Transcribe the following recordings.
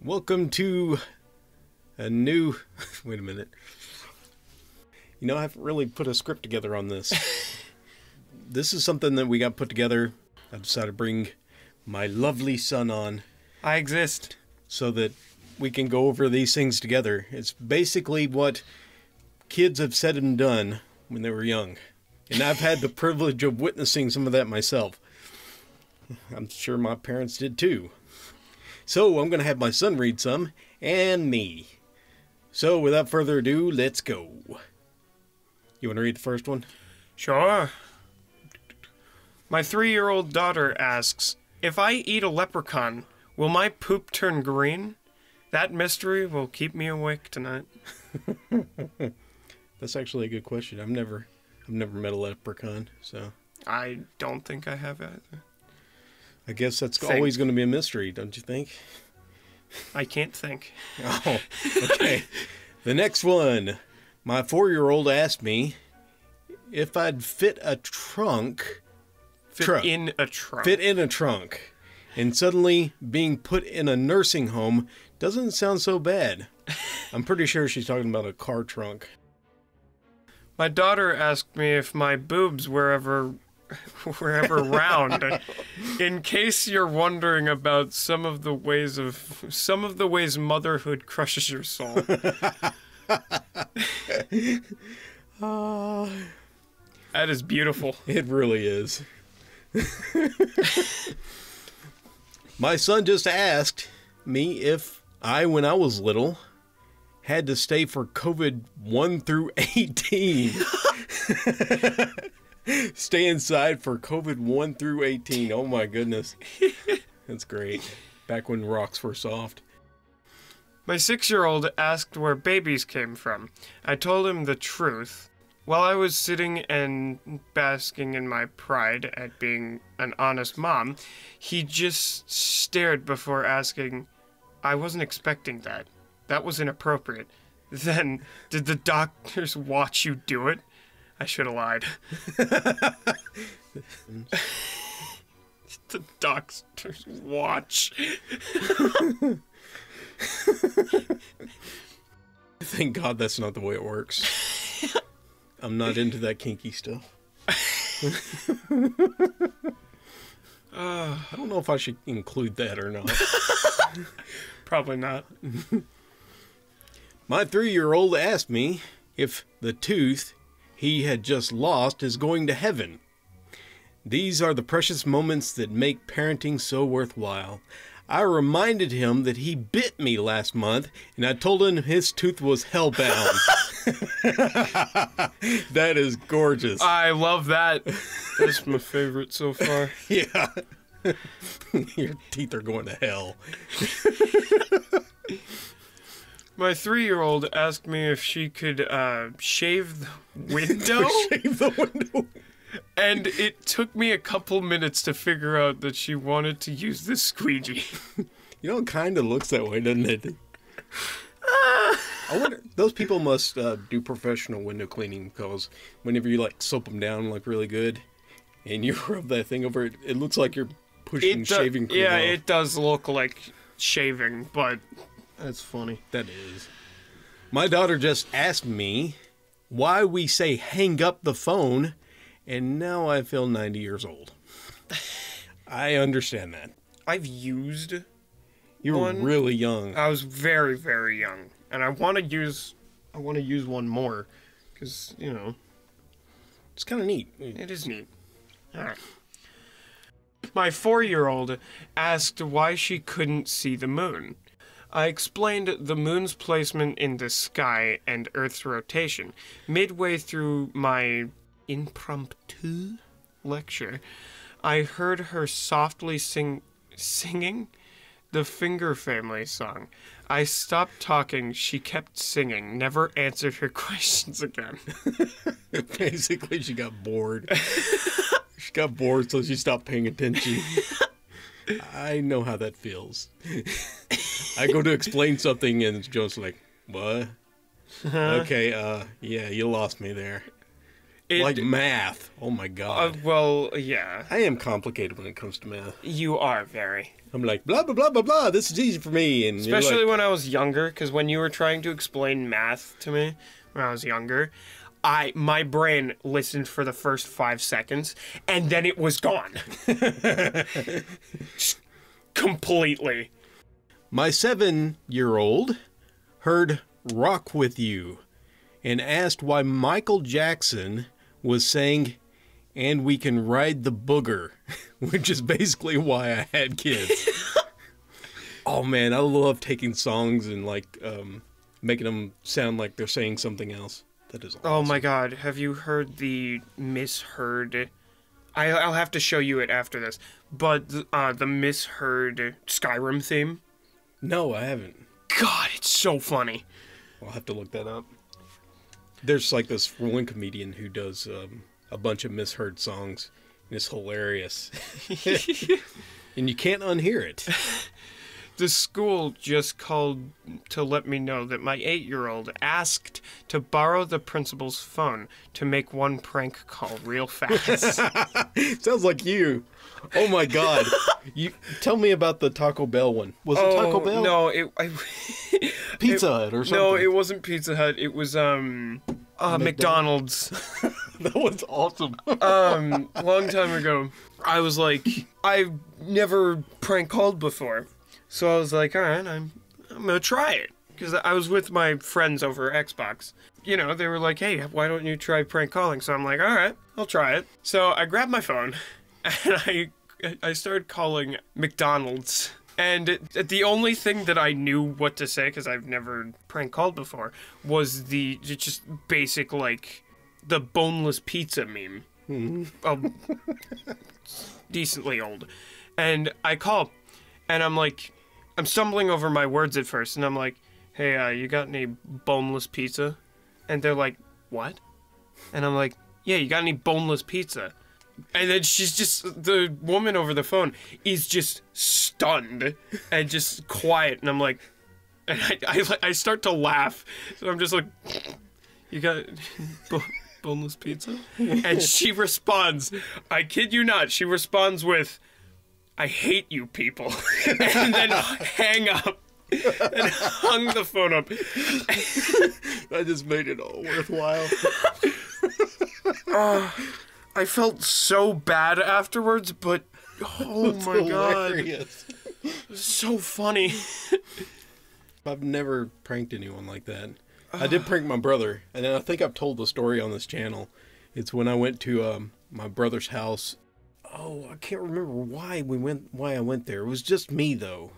Welcome to a new... Wait a minute. You know, I haven't really put a script together on this. This is something that we got put together. I decided to bring my lovely son on. I exist. So that we can go over these things together. It's basically what kids have said and done when they were young. And I've had the privilege of witnessing some of that myself. I'm sure my parents did too. So I'm going to have my son read some, and me. So without further ado, let's go. You want to read the first one? Sure. My 3-year-old daughter asks, if I eat a leprechaun, will my poop turn green? That mystery will keep me awake tonight. That's actually a good question. I've never met a leprechaun, so... I don't think I have either. I guess that's always going to be a mystery, don't you think? I can't think. Oh, okay. The next one. My 4-year-old asked me if I'd fit in a trunk. Fit in a trunk. And suddenly being put in a nursing home doesn't sound so bad. I'm pretty sure she's talking about a car trunk. My daughter asked me if my boobs were ever round. In case you're wondering about some of the ways motherhood crushes your soul. That is beautiful. It really is. My son just asked me if I, when I was little, had to stay for COVID 1 through 18. Stay inside for COVID 1 through 18. Oh my goodness. That's great. Back when rocks were soft. My 6-year-old asked where babies came from. I told him the truth. While I was sitting and basking in my pride at being an honest mom, he just stared before asking, I wasn't expecting that. That was inappropriate. Then, did the doctors watch you do it? I should have lied. The doctors watch. Thank God that's not the way it works. I'm not into that kinky stuff. I don't know if I should include that or not. Probably not. My 3-year-old asked me if the tooth he had just lost is going to heaven. These are the precious moments that make parenting so worthwhile. I reminded him that he bit me last month, and I told him his tooth was hellbound. That is gorgeous. I love that. That's my favorite so far. Yeah. Your teeth are going to hell. My 3-year-old asked me if she could shave the window. Shave the window. And it took me a couple minutes to figure out that she wanted to use the squeegee. You know, it kind of looks that way, doesn't it? I wonder, those people must do professional window cleaning, because whenever you like soap them down like really good and you rub that thing over it, it looks like you're pushing shaving cream off. It does look like shaving, but that's funny. That is. My daughter just asked me why we say hang up the phone, and now I feel 90 years old. I understand that. I've used You were really young. I was very, very young, and I want to use one more, because, you know, it's kind of neat. It is neat. All right. My 4-year-old asked why she couldn't see the moon. I explained the moon's placement in the sky and Earth's rotation. Midway through my impromptu lecture, I heard her softly singing the Finger Family song. I stopped talking. She kept singing, never answered her questions again. Basically, she got bored. She got bored, so she stopped paying attention. I know how that feels. I go to explain something, and Joe's like, what? Okay, yeah, you lost me there. Like math. Oh my god. Well, yeah. I am complicated when it comes to math. You are very. I'm like, blah, blah, blah, blah, blah. This is easy for me. And especially like, when I was younger, because when you were trying to explain math to me when I was younger, my brain listened for the first 5 seconds, and then it was gone. Just completely. My 7-year-old heard Rock With You and asked why Michael Jackson was saying, and we can ride the booger, which is basically why I had kids. Oh man, I love taking songs and like making them sound like they're saying something else. That is awesome. Oh my god, have you heard the misheard... I'll have to show you it after this, but the misheard Skyrim theme? No, I haven't. God, it's so funny. I'll have to look that up. There's like this one comedian who does a bunch of misheard songs, and it's hilarious. And you can't unhear it. The school just called to let me know that my 8-year-old asked to borrow the principal's phone to make one prank call real fast. Sounds like you. Oh my god. You tell me about the Taco Bell one. Was it Taco Bell? No, Pizza Hut or something. No, it wasn't Pizza Hut. It was McDonald's. That was awesome. Long time ago, I was like, I've never prank called before. So I was like, all right, I'm gonna try it. Because I was with my friends over Xbox. You know, they were like, hey, why don't you try prank calling? So I'm like, all right, I'll try it. So I grabbed my phone, and I started calling McDonald's. And the only thing that I knew what to say, because I've never prank called before, was the just basic, like, the boneless pizza meme. Decently old. And I call, and I'm like, I'm stumbling over my words at first, and I'm like, hey, you got any boneless pizza? And they're like, what? And I'm like, yeah, you got any boneless pizza? And then she's just, the woman over the phone is just stunned and just quiet. And I'm like, and I start to laugh. So I'm just like, you got boneless pizza? And she responds, I kid you not, she responds with, I hate you people. And then hang up. And hung the phone up. That just made it all worthwhile. I felt so bad afterwards, but oh my hilarious. God. So funny. I've never pranked anyone like that. I did prank my brother, and I think I've told the story on this channel. It's when I went to my brother's house. Oh, I can't remember why I went there. It was just me, though.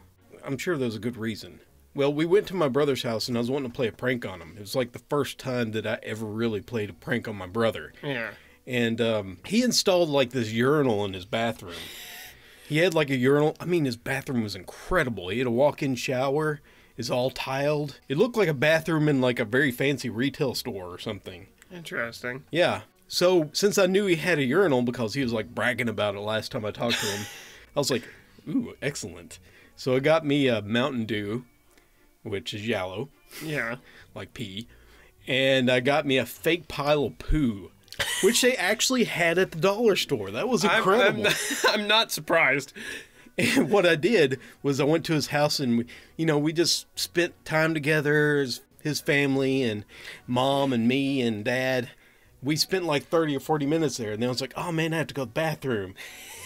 I'm sure there was a good reason. Well, we went to my brother's house, and I was wanting to play a prank on him. It was like the first time that I ever really played a prank on my brother. Yeah. And he installed like this urinal in his bathroom. He had like a urinal. I mean, his bathroom was incredible. He had a walk-in shower. It's all tiled. It looked like a bathroom in like a very fancy retail store or something. Interesting. Yeah. So since I knew he had a urinal because he was like bragging about it last time I talked to him, I was like, ooh, excellent. So I got me a Mountain Dew, which is yellow. Yeah. Like pee. And I got me a fake pile of poo, which they actually had at the dollar store. That was incredible. I'm not surprised. And what I did was I went to his house and, we just spent time together, his family and mom and me and dad. We spent like 30 or 40 minutes there. And then I was like, oh man, I have to go to the bathroom.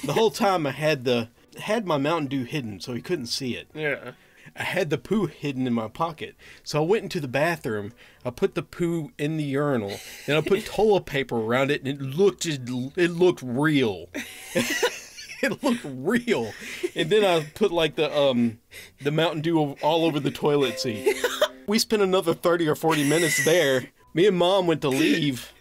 The whole time I had my Mountain Dew hidden so he couldn't see it. Yeah. I had the poo hidden in my pocket. So I went into the bathroom, I put the poo in the urinal, and I put toilet paper around it, and it looked real. It looked real. And then I put like the Mountain Dew all over the toilet seat. We spent another 30 or 40 minutes there. Me and Mom went to leave,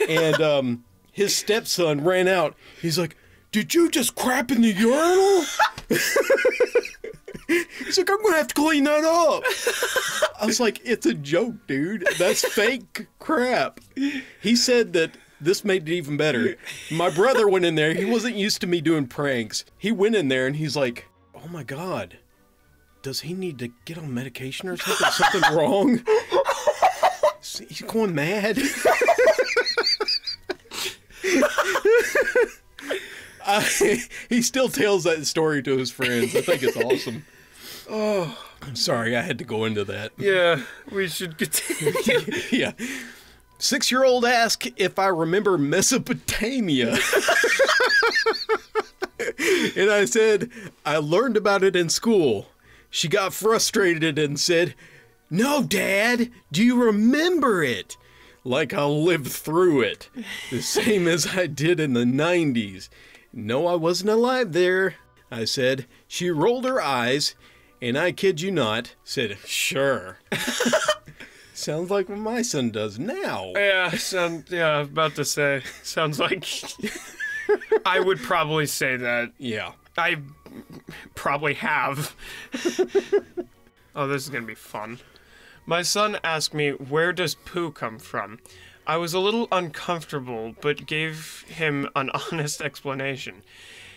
and his stepson ran out. He's like, did you just crap in the urinal? He's like, I'm going to have to clean that up. I was like, it's a joke, dude. That's fake crap. He said that this made it even better. My brother went in there. He wasn't used to me doing pranks. He went in there and he's like, oh my God, does he need to get on medication or something? Something wrong? He's going mad. He still tells that story to his friends. I think it's awesome. Oh, I'm sorry, I had to go into that. Yeah, we should continue. Yeah. 6-year-old asked if I remember Mesopotamia. And I said, I learned about it in school. She got frustrated and said, no, Dad, do you remember it? Like I lived through it. The same as I did in the 90s. No, I wasn't alive there, I said. She rolled her eyes, and I kid you not, said, sure. Sounds like what my son does now. Yeah, I was about to say, sounds like I would probably say that. Yeah. I probably have. Oh, this is going to be fun. My son asked me, where does poo come from? I was a little uncomfortable, but gave him an honest explanation.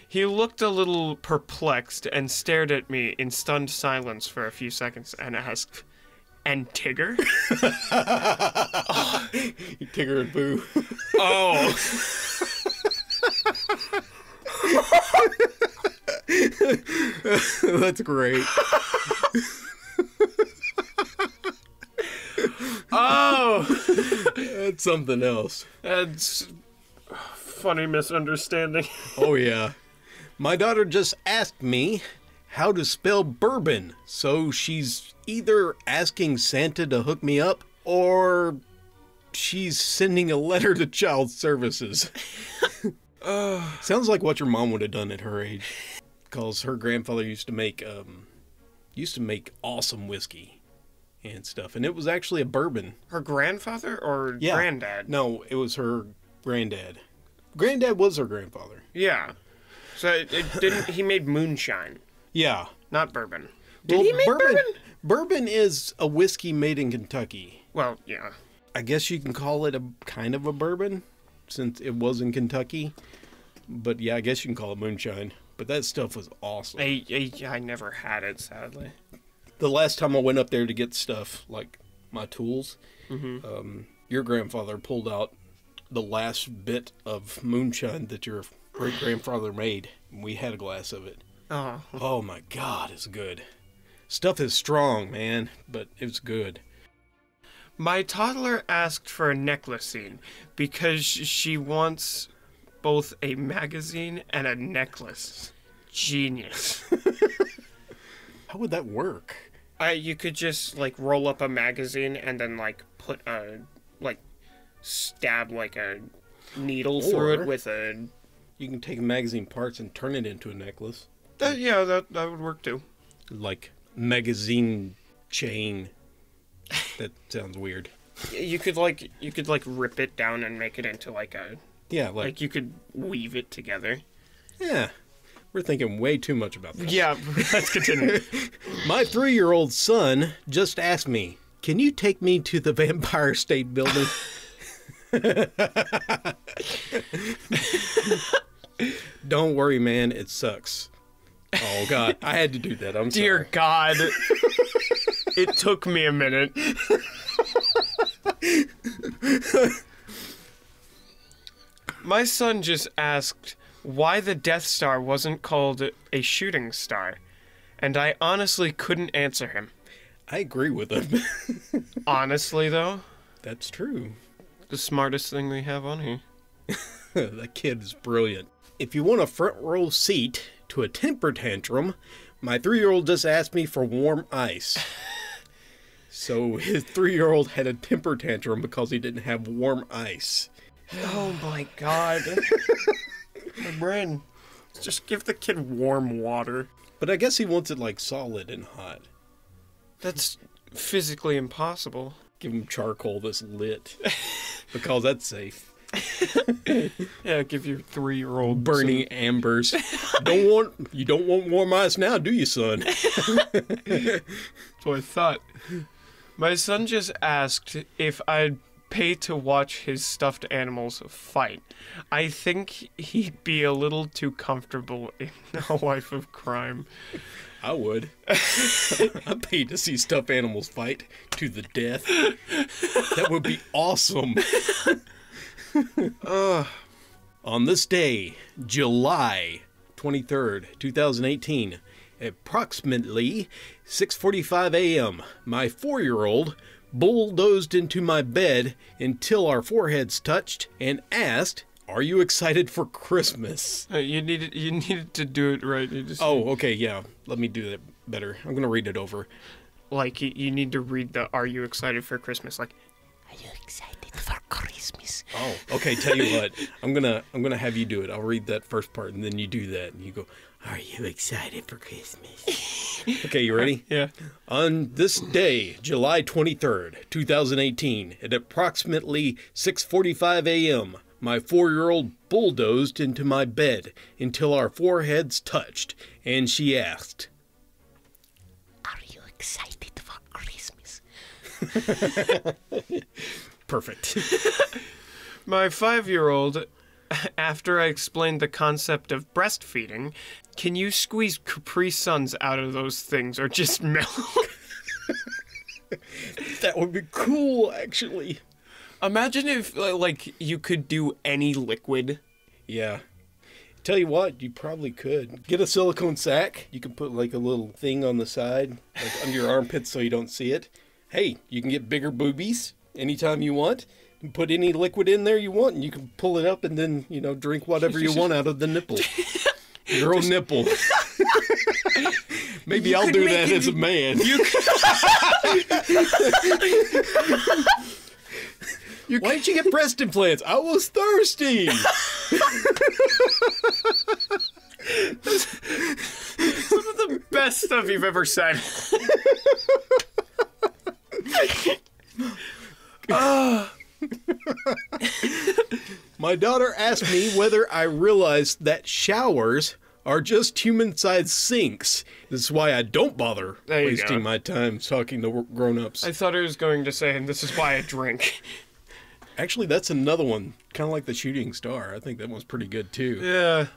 He looked a little perplexed and stared at me in stunned silence for a few seconds and asked, and Tigger? Oh. Tigger and Boo. Oh. That's great. Oh. That's something else. That's funny misunderstanding. Oh, yeah. My daughter just asked me how to spell bourbon, so she's either asking Santa to hook me up or she's sending a letter to Child Services. Sounds like what your mom would have done at her age, because her grandfather used to make awesome whiskey and stuff, and it was actually a bourbon. Her grandfather or granddad? No, it was her granddad. Granddad was her grandfather. Yeah. So it didn't. He made moonshine. Yeah. Not bourbon. Did he make bourbon? Bourbon is a whiskey made in Kentucky. Well, yeah. I guess you can call it a kind of a bourbon, since it was in Kentucky. But yeah, I guess you can call it moonshine. But that stuff was awesome. I never had it, sadly. The last time I went up there to get stuff, like my tools, your grandfather pulled out the last bit of moonshine that your great-grandfather made. And we had a glass of it. Oh. Oh my God, it's good. Stuff is strong, man, but it's good. My toddler asked for a necklace scene because she wants both a magazine and a necklace. Genius. How would that work? You could just, like, roll up a magazine and then, like, put a, like, stab, like, a needle through it with a... You can take magazine parts and turn it into a necklace. Yeah, that would work, too. Like, magazine chain. That sounds weird. You could rip it down and make it into, like, a... Yeah, like you could weave it together. Yeah. We're thinking way too much about this. Yeah, let's continue. My 3-year-old son just asked me, can you take me to the Vampire State Building? Don't worry, man. It sucks. Oh, God. I had to do that. I'm sorry. Dear God. It took me a minute. My son just asked why the Death Star wasn't called a shooting star, and I honestly couldn't answer him. I agree with him. Honestly, though? That's true. The smartest thing we have on here. That kid is brilliant. If you want a front row seat to a temper tantrum, my 3-year-old just asked me for warm ice. So his 3-year-old had a temper tantrum because he didn't have warm ice. Oh my God. My brain. Just give the kid warm water. But I guess he wants it like solid and hot. That's physically impossible. Give him charcoal that's lit. Because that's safe. Yeah, give your 3-year-old burning embers. You don't want warm ice now, do you, son? That's what I thought. My son just asked if I'd pay to watch his stuffed animals fight. I think he'd be a little too comfortable in a life of crime. I would. I'd pay to see stuffed animals fight to the death. That would be awesome. Oh, On this day, July 23rd, 2018, at approximately 6:45 a.m., my 4-year-old bulldozed into my bed until our foreheads touched and asked, "Are you excited for Christmas?" You needed to do it right. Oh, okay, yeah. Let me do that better. I'm going to read it over. Like, you need to read the "Are you excited for Christmas?" Like, "Are you excited for Christmas?" Oh, okay, tell you what. I'm gonna have you do it. I'll read that first part and then you do that and you go, "Are you excited for Christmas?" Okay, you ready? Yeah. On this day, July 23rd, 2018, at approximately 6:45 a.m., my 4-year-old bulldozed into my bed until our foreheads touched, and she asked, "Are you excited for Christmas?" Perfect. My 5-year-old, after I explained the concept of breastfeeding, "Can you squeeze Capri Suns out of those things or just milk?" That would be cool, actually. Imagine if, like, you could do any liquid. Yeah. Tell you what, you probably could. Get a silicone sack. You can put like a little thing on the side, like under your armpits so you don't see it. Hey, you can get bigger boobies anytime you want. You can put any liquid in there you want, and you can pull it up and then, drink whatever you want out of the nipple. Your own nipple. Maybe I'll do that as a man. Why didn't you get breast implants? I was thirsty. Some of the best stuff you've ever said. My daughter asked me whether I realized that showers are just human-sized sinks. This is why I don't bother wasting my time talking to grown-ups. I thought I was going to say, and this is why I drink. Actually, that's another one, kind of like the shooting star. I think that one's pretty good, too. Yeah.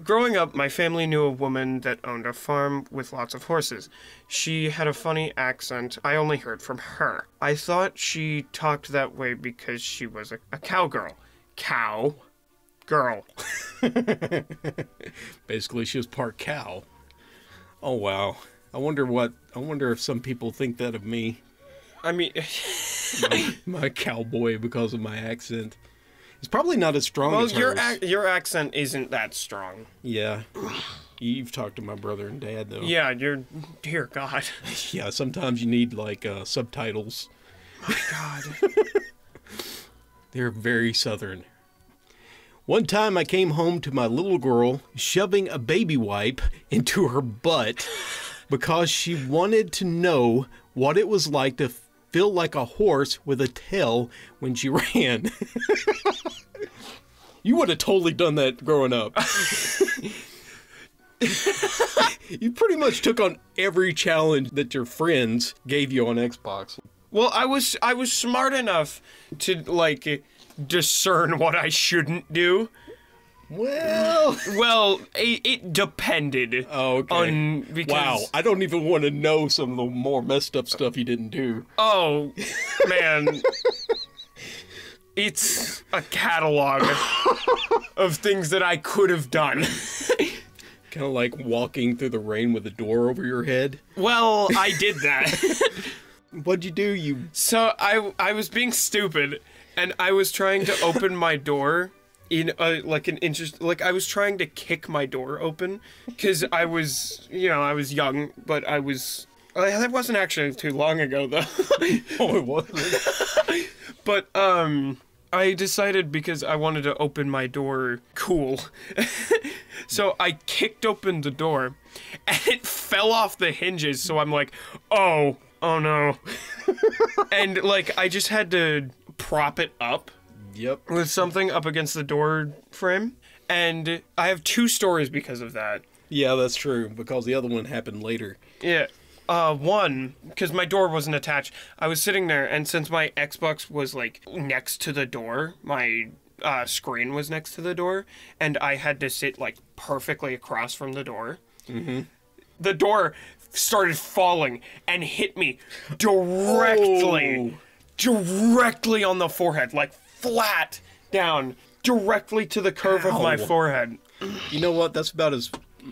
Growing up, my family knew a woman that owned a farm with lots of horses. She had a funny accent I only heard from her. I thought she talked that way because she was a cowgirl. Cow. Girl. Basically, she was part cow. Oh, wow. I wonder if some people think that of me. I mean... my cowboy because of my accent. It's probably not as strong as hers. Your accent isn't that strong. Yeah. You've talked to my brother and dad, though. Yeah, dear God. Yeah, sometimes you need, like, subtitles. My God. They're very southern. One time I came home to my little girl shoving a baby wipe into her butt because she wanted to know what it was like to feel like a horse with a tail when she ran. You would have totally done that growing up. You pretty much took on every challenge that your friends gave you on Xbox. Well, I was smart enough to, like, discern what I shouldn't do. Well, it depended. Oh, okay. Wow, I don't even want to know some of the more messed up stuff you didn't do. Oh, man. It's a catalog of things that I could have done. Kind of like walking through the rain with a door over your head. Well, I did that. What'd you do? So I was being stupid, and I was trying to open my door in I was trying to kick my door open because I was young, but that wasn't actually too long ago though. Oh, it wasn't. But I decided because I wanted to open my door cool. So I kicked open the door and it fell off the hinges, so I'm like, oh no. And like I just had to prop it up. Yep. With something up against the door frame. And I have 2 stories because of that. Yeah, that's true, because the other one happened later. Yeah. One, because my door wasn't attached. I was sitting there, and since my Xbox was, like, next to the door, my screen was next to the door, and I had to sit, like, perfectly across from the door. Mm-hmm. The door started falling and hit me directly on the forehead, like, flat down, directly to the curve of my Ow. forehead. You know what? That's about as...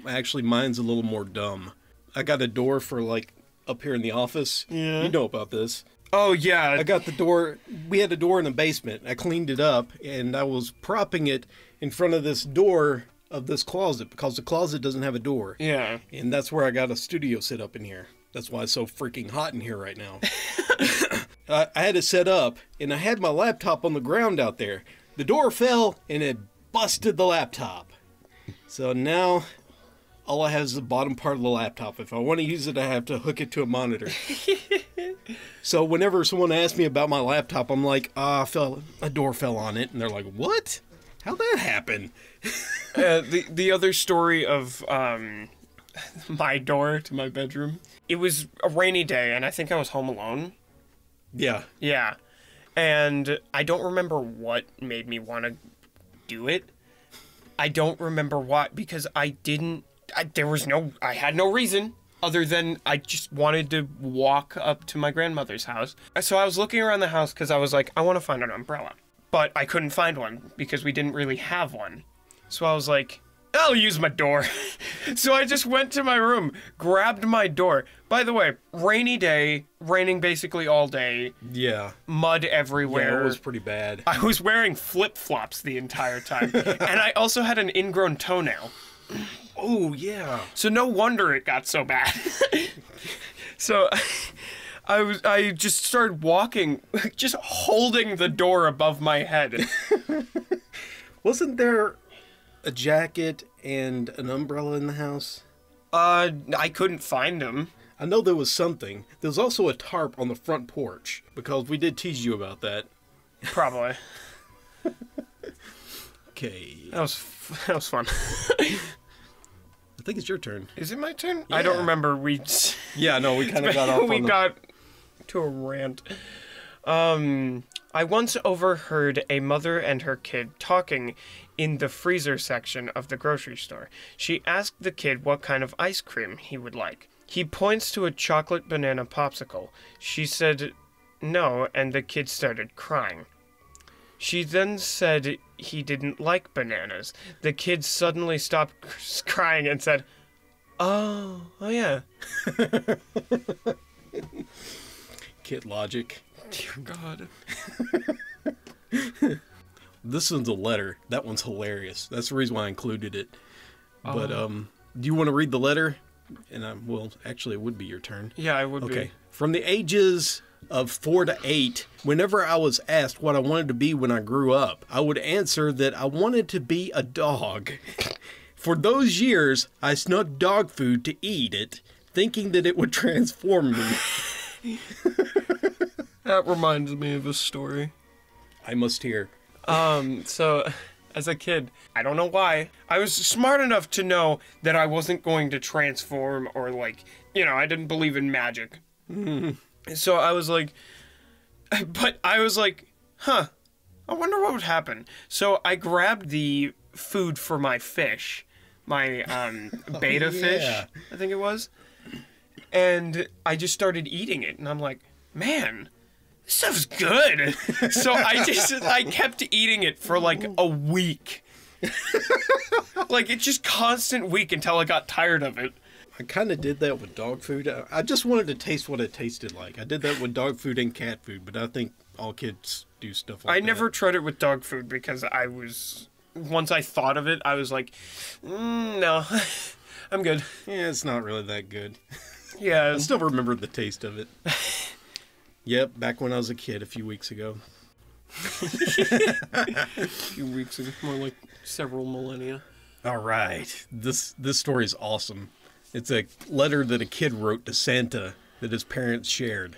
Actually, mine's a little more dumb. I got a door for, like, up here in the office. Yeah. You know about this. Oh, yeah. I got the door... We had a door in the basement. I cleaned it up, and I was propping it in front of this door of this closet, because the closet doesn't have a door. Yeah. And that's where I got a studio set up in here. That's why it's so freaking hot in here right now. I had it set up, and I had my laptop on the ground out there. The door fell, and it busted the laptop. So now, all I have is the bottom part of the laptop. If I want to use it, I have to hook it to a monitor. So whenever someone asks me about my laptop, I'm like, a door fell on it. And they're like, what? How'd that happen? The other story of my door to my bedroom, it was a rainy day, and I think I was home alone. Yeah. Yeah. And I don't remember what made me want to do it. I don't remember what, because I had no reason other than I just wanted to walk up to my grandmother's house. So I was looking around the house because I was like, I want to find an umbrella. But I couldn't find one because we didn't really have one. So I was like, I'll use my door. So I just went to my room, grabbed my door. By the way, rainy day, raining basically all day. Yeah. Mud everywhere. Yeah, it was pretty bad. I was wearing flip-flops the entire time. And I also had an ingrown toenail. Oh, yeah. So no wonder it got so bad. So I just started walking, just holding the door above my head. Wasn't there a jacket and an umbrella in the house? I couldn't find them. I know there was something. There was also a tarp on the front porch, because we did tease you about that. Probably. Okay. That was fun. I think it's your turn. Is it my turn? Yeah. I don't remember. Yeah, no, we kind of got off we on the... got to a rant. I once overheard a mother and her kid talking in the freezer section of the grocery store. She asked the kid what kind of ice cream he would like. He points to a chocolate banana popsicle. She said no, and the kid started crying. She then said he didn't like bananas. The kid suddenly stopped crying and said, oh yeah. Kid logic. Dear God. This one's a letter. That one's hilarious. That's the reason why I included it. But, do you want to read the letter? And well, actually, it would be your turn. Yeah, I would be. Okay. From the ages of 4 to 8, whenever I was asked what I wanted to be when I grew up, I would answer that I wanted to be a dog. For those years, I snuck dog food to eat it, thinking that it would transform me. That reminds me of a story. I must hear. So, as a kid, I don't know why, I was smart enough to know that I wasn't going to transform or, like, I didn't believe in magic. So I was like, huh, I wonder what would happen. So I grabbed the food for my fish, my beta fish, I think it was, and I just started eating it, and I'm like, man, this stuff's good. So I kept eating it for like a week. Like, it's just constant week until I got tired of it. I kind of did that with dog food. I just wanted to taste what it tasted like. I did that with dog food and cat food, but I think all kids do stuff like that. I never tried it with dog food because once I thought of it, I was like, no, I'm good. Yeah, it's not really that good. Yeah. I still remember the taste of it. Yep, back when I was a kid a few weeks ago. A few weeks ago, more like several millennia. All right. This story is awesome. It's a letter that a kid wrote to Santa that his parents shared.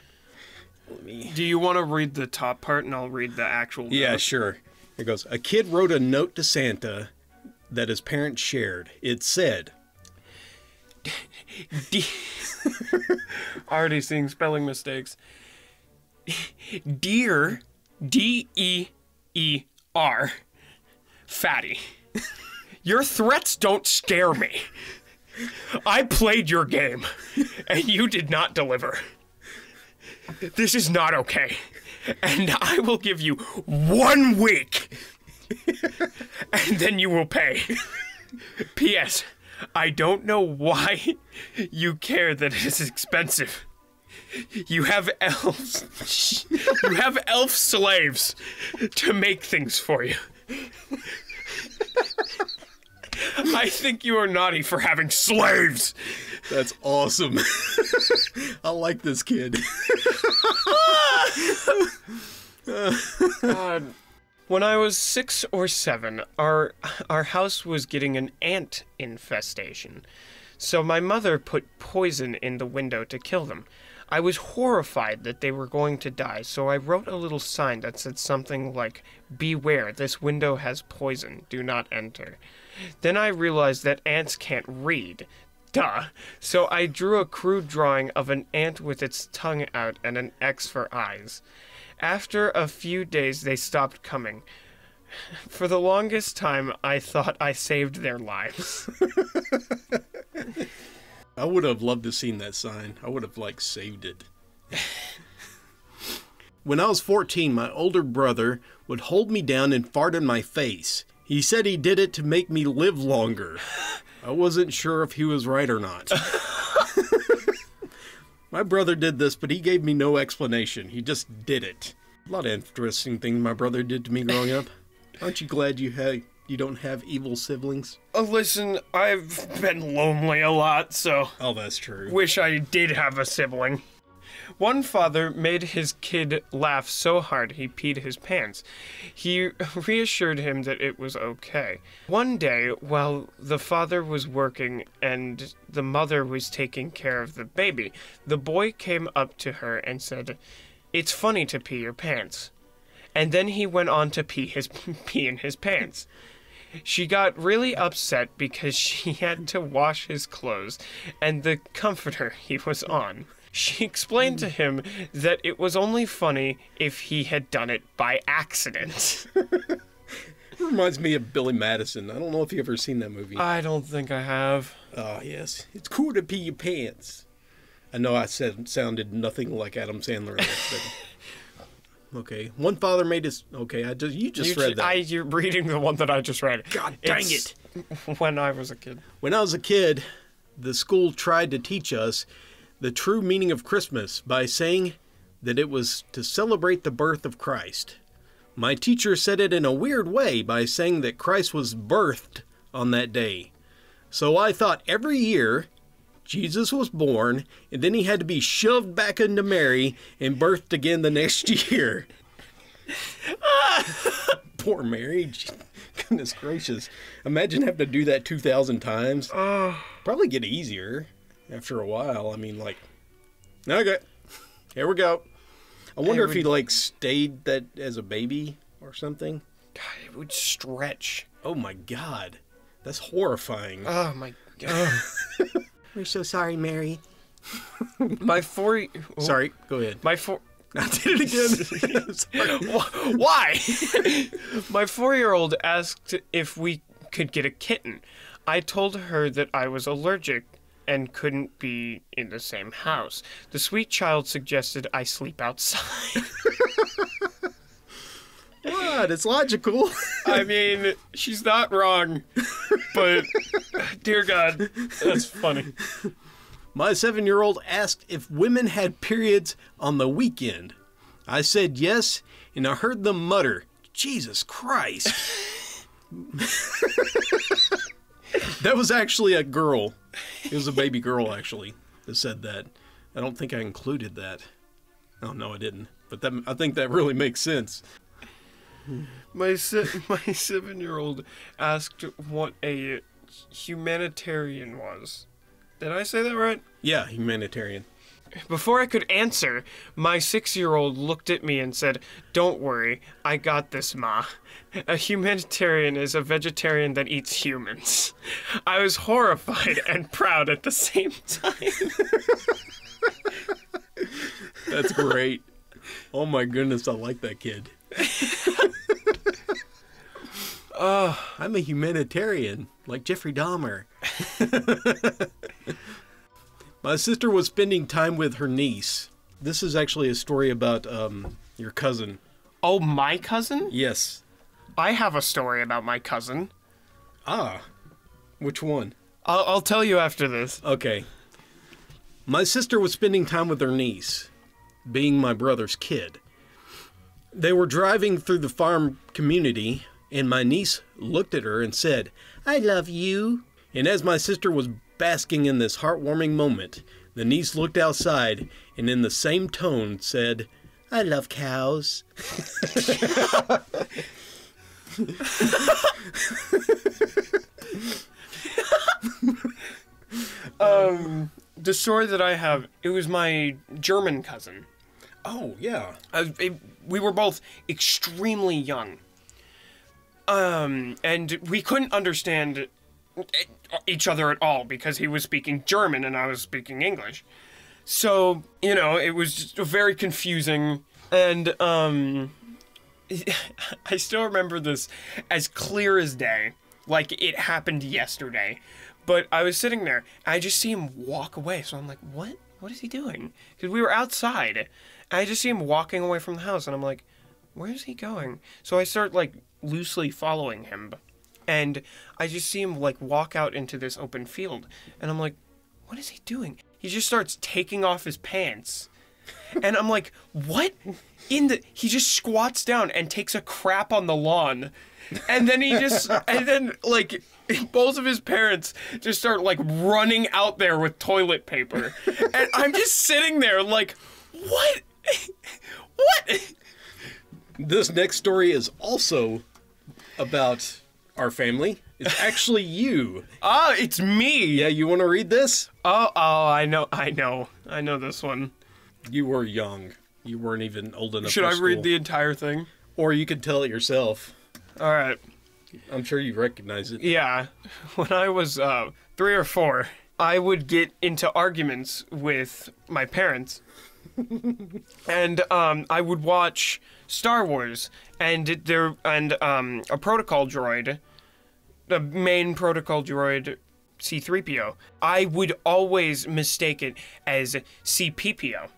Do you want to read the top part and I'll read the actual note? Yeah, sure. It goes, a kid wrote a note to Santa that his parents shared. It said... Already seeing spelling mistakes. Dear, D-E-E-R, Fatty, your threats don't scare me. I played your game, and you did not deliver. This is not okay, and I will give you 1 week And then you will pay. P.S. I don't know why you care that it is expensive. You have elves. You have elf slaves to make things for you. I think you are naughty for having slaves. That's awesome. I like this kid. God. When I was 6 or 7, our house was getting an ant infestation. So my mother put poison in the window to kill them. I was horrified that they were going to die, so I wrote a little sign that said something like, "Beware, this window has poison, do not enter." Then I realized that ants can't read. Duh. So I drew a crude drawing of an ant with its tongue out and an X for eyes. After a few days, they stopped coming. For the longest time, I thought I saved their lives. I would have loved to have seen that sign. I would have, saved it. When I was 14, my older brother would hold me down and fart in my face. He said he did it to make me live longer. I wasn't sure if he was right or not. My brother did this, but he gave me no explanation. He just did it. A lot of interesting things my brother did to me growing up. Aren't you glad you don't have evil siblings? Listen, I've been lonely a lot, so... Oh, that's true. Wish I did have a sibling. One father made his kid laugh so hard he peed his pants. He reassured him that it was okay. One day, while the father was working and the mother was taking care of the baby, the boy came up to her and said, "It's funny to pee your pants." And then he went on to pee in his pants. She got really upset because she had to wash his clothes and the comforter he was on. She explained to him that it was only funny if he had done it by accident. It reminds me of Billy Madison. I don't know if you've ever seen that movie. I don't think I have. Oh, yes. It's cool to pee your pants. I know I sounded nothing like Adam Sandler. But okay. One father made his... Okay, you just read that. You're reading the one that I just read. God dang it. When I was a kid. When I was a kid, the school tried to teach us the true meaning of Christmas by saying that it was to celebrate the birth of Christ. My teacher said it in a weird way by saying that Christ was birthed on that day. So I thought every year Jesus was born and then he had to be shoved back into Mary and birthed again the next year. Poor Mary. Goodness gracious. Imagine having to do that 2,000 times. Probably get easier. After a while, okay, here we go. I wonder if he, stayed that as a baby or something. God, it would stretch. Oh, my God. That's horrifying. Oh, my God. We're so sorry, Mary. Sorry, go ahead. I did it again. Why? My 4-year-old asked if we could get a kitten. I told her that I was allergic and couldn't be in the same house. The sweet child suggested I sleep outside. What? It's logical. I mean, she's not wrong, but dear God, that's funny. My 7-year-old asked if women had periods on the weekend. I said yes, and I heard them mutter, "Jesus Christ." That was actually a girl. It was a baby girl, actually, that said that. I don't think I included that. Oh, no, I didn't. But I think that really makes sense. My 7-year-old asked what a humanitarian was. Did I say that right? Yeah, humanitarian. Before I could answer, my 6-year-old looked at me and said, "Don't worry, I got this, Ma. A humanitarian is a vegetarian that eats humans." I was horrified and proud at the same time. That's great. Oh my goodness, I like that kid. I'm a humanitarian, like Jeffrey Dahmer. My sister was spending time with her niece. This is actually a story about your cousin. Oh, my cousin? Yes. I have a story about my cousin. Ah, which one? I'll tell you after this. Okay. My sister was spending time with her niece, being my brother's kid. They were driving through the farm community, and my niece looked at her and said, "I love you." And as my sister was basking in this heartwarming moment, the niece looked outside and in the same tone said, "I love cows." The story that I have, it was my German cousin. Oh, yeah. We were both extremely young. And we couldn't understand each other at all because he was speaking German and I was speaking English. So, it was just very confusing. And I still remember this as clear as day, like it happened yesterday. But I was sitting there, and I just see him walk away. So I'm like, what? What is he doing? Because we were outside, and I just see him walking away from the house, and I'm like, where is he going? So I start, loosely following him. And I just see him, walk out into this open field. And I'm like, what is he doing? He just starts taking off his pants. And I'm like, what? He just squats down and takes a crap on the lawn. And then both of his parents just start running out there with toilet paper. And I'm just sitting there like, what? What? This next story is also about our family. It's actually you. Ah, it's me. Yeah, you want to read this? Oh, I know this one. You were young. You weren't even old enough Should for I school. read the entire thing? Or you could tell it yourself. All right. I'm sure you recognize it. Yeah. When I was 3 or 4, I would get into arguments with my parents. And I would watch Star Wars and a protocol droid, the main protocol droid C-3PO. I would always mistake it as C-PPO.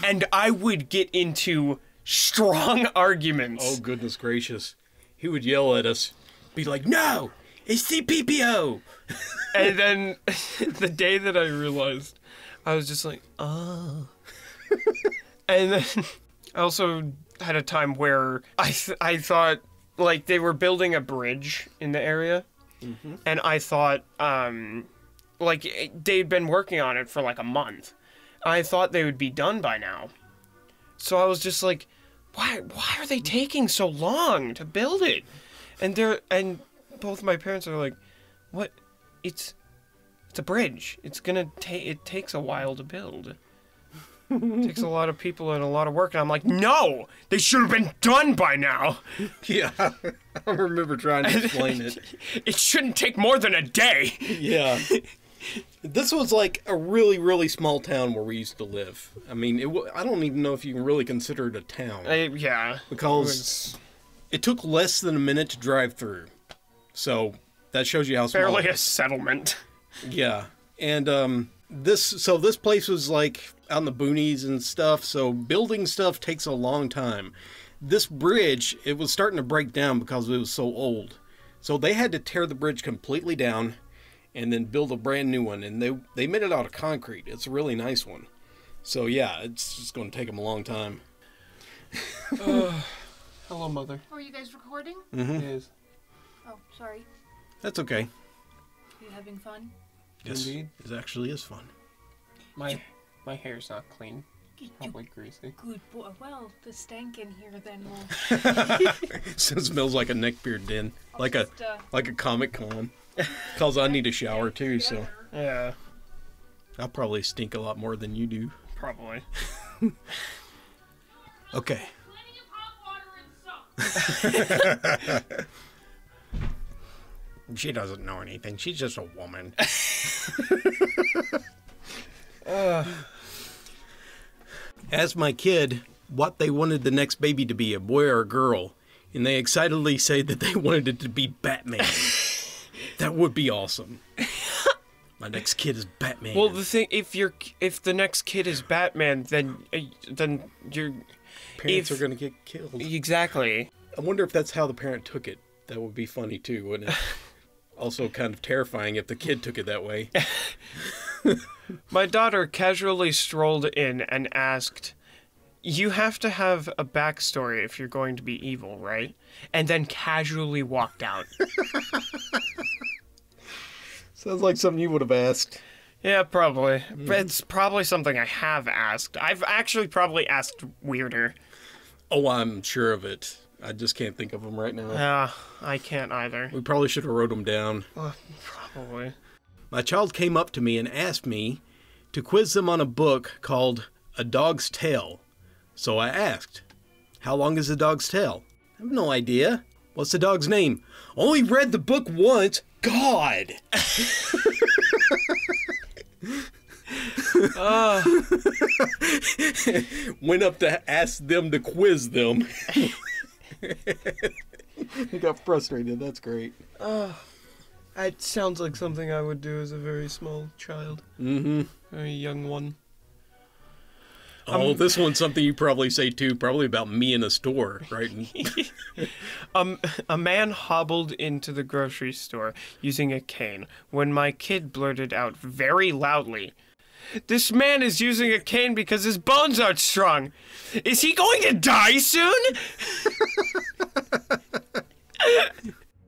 And I would get into strong arguments. Oh, goodness gracious. He would yell at us, be like, "No, it's C-PPO." And then the day that I realized, I was just like, oh. And then I also had a time where I thought, they were building a bridge in the area. Mm-hmm. And I thought, they'd been working on it for a month. I thought they would be done by now. So I was just like, why are they taking so long to build it? And both my parents are like, what? It's a bridge. It takes a while to build. It takes a lot of people and a lot of work. And I'm like, no, they should have been done by now. Yeah, I remember trying to explain it. It shouldn't take more than a day. Yeah. This was a really, really small town where we used to live. I mean, I don't even know if you can really consider it a town. Yeah. Because it took less than a minute to drive through. So that shows you how small barely it a is. settlement. Yeah. And this place was out in the boonies and stuff, so building stuff takes a long time. This bridge, it was starting to break down because it was so old. So they had to tear the bridge completely down and then build a brand new one. And they made it out of concrete. It's a really nice one. So yeah, it's just going to take them a long time. Hello, Mother. Are you guys recording? Mm-hmm. It is. Oh, sorry. That's okay. Are you having fun? Yes, Indeed. it actually is fun. My hair's not clean. Probably greasy. Good boy. Well, the stank in here then will... It smells like a neckbeard den. Like a Comic Con. Because I need a shower too, so Yeah. I'll probably stink a lot more than you do. Probably. Okay. Plenty of hot water and soap. She doesn't know anything. She's just a woman. Asked my kid what they wanted the next baby to be, a boy or a girl, and they excitedly say that they wanted it to be Batman. That would be awesome. My next kid is Batman. Well, the thing, if the next kid is Batman, then your parents are gonna get killed. Exactly. I wonder if that's how the parent took it. That would be funny too, wouldn't it? Also kind of terrifying if the kid took it that way. My daughter casually strolled in and asked, "You have to have a backstory if you're going to be evil, right?" And then casually walked out. Sounds like something you would have asked. Yeah, probably. But it's probably something I have asked. I've actually probably asked weirder. Oh, I'm sure of it. I just can't think of them right now. I can't either. We probably should have wrote them down. Probably. My child came up to me and asked me to quiz them on a book called A Dog's Tale. So I asked, "How long is a dog's tale?" "I have no idea." "What's the dog's name?" "Only read the book once." God! Went up to ask them to quiz them. He got frustrated. That's great. It sounds like something I would do as a very small child. Mm-hmm. Very young one. Oh, this one's something you probably say too, probably about me in a store, right? A man hobbled into the grocery store using a cane when my kid blurted out very loudly, "This man is using a cane because his bones aren't strong. Is he going to die soon?"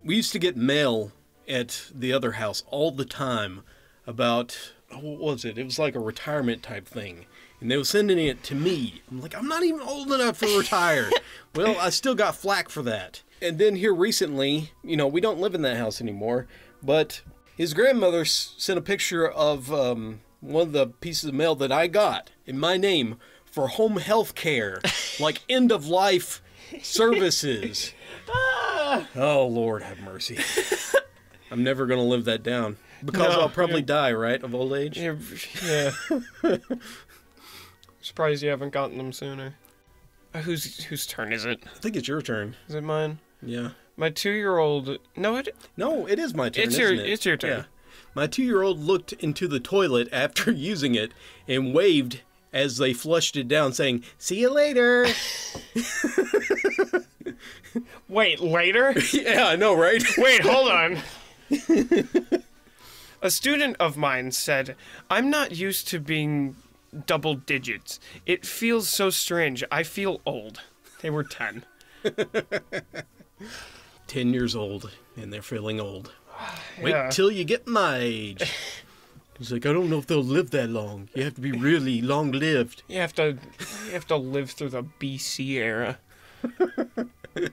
We used to get mail at the other house all the time about, what was it? It was like a retirement type thing. And they were sending it to me. I'm like, I'm not even old enough to retire. Well, I still got flack for that. And then here recently, we don't live in that house anymore, but his grandmother sent a picture of one of the pieces of mail that I got in my name for home health care, like end-of-life services. Oh, Lord have mercy. I'm never going to live that down. Because I'll probably die, right, of old age? Yeah. Surprised you haven't gotten them sooner. Whose turn is it? I think it's your turn. Is it mine? Yeah. My 2-year-old... No, it is my turn, It's your turn. Yeah. My 2-year-old looked into the toilet after using it and waved as they flushed it down, saying, "See you later." Wait, later? Yeah, I know, right? Wait, hold on. A student of mine said, "I'm not used to being double digits. It feels so strange. I feel old." They were 10. 10 years old, and they're feeling old. Wait Yeah. till you get my age. He's like, I don't know if they'll live that long. You have to be really long-lived. You have to live through the BC era. I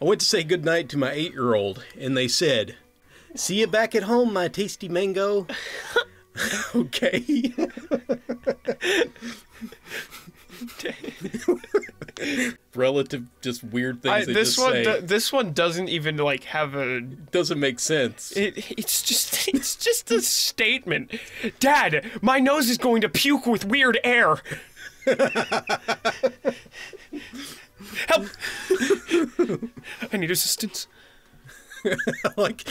went to say goodnight to my 8-year-old, and they said, "See you back at home, my tasty mango." Okay. Relative, just weird things say. This one doesn't even have a. Doesn't make sense. It's just a statement. "Dad, my nose is going to puke with weird air. Help! I need assistance." Like,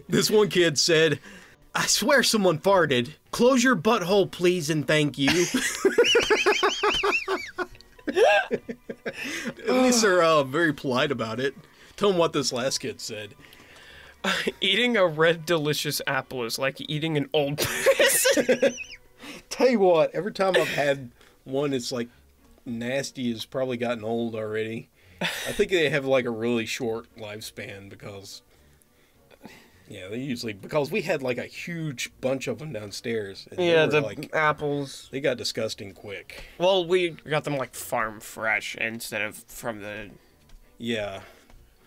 this one kid said, "I swear someone farted. Close your butthole, please, and thank you." At least they're very polite about it. Tell them what this last kid said. Eating a red delicious apple is like eating an old person. Tell you what, every time I've had one, it's like nasty, has probably gotten old already. I think they have like a really short lifespan because... Yeah, they usually... Because we had like a huge bunch of them downstairs. And Yeah, they the were, apples. They got disgusting quick. Well, we got them farm fresh instead of from the... Yeah.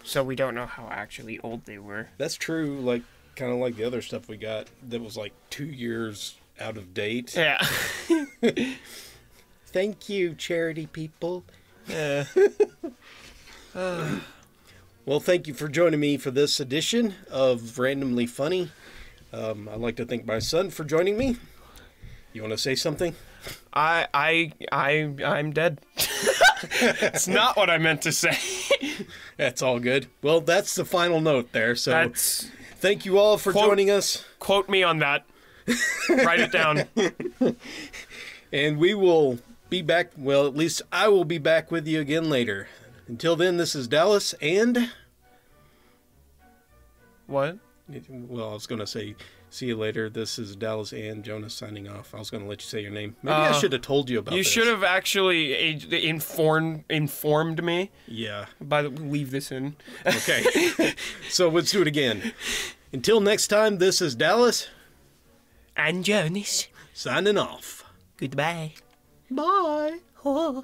So we don't know how actually old they were. That's true, like, kind of like the other stuff we got that was like 2 years out of date. Yeah. Thank you, charity people. Yeah. Well, thank you for joining me for this edition of Randomly Funny. I'd like to thank my son for joining me. You want to say something? I'm dead. It's not what I meant to say. That's all good. Well, that's the final note there. So thank you all for joining us. Quote me on that. Write it down. And we will be back. Well, at least I will be back with you again later. Until then, this is Dallas and... What? Well, I was going to say, see you later. This is Dallas and Jonas signing off. I was going to let you say your name. Maybe I should have told you about this. You should have actually informed me. Yeah. Leave this in. Okay. So let's do it again. Until next time, this is Dallas. And Jonas. Signing off. Goodbye. Bye. Oh.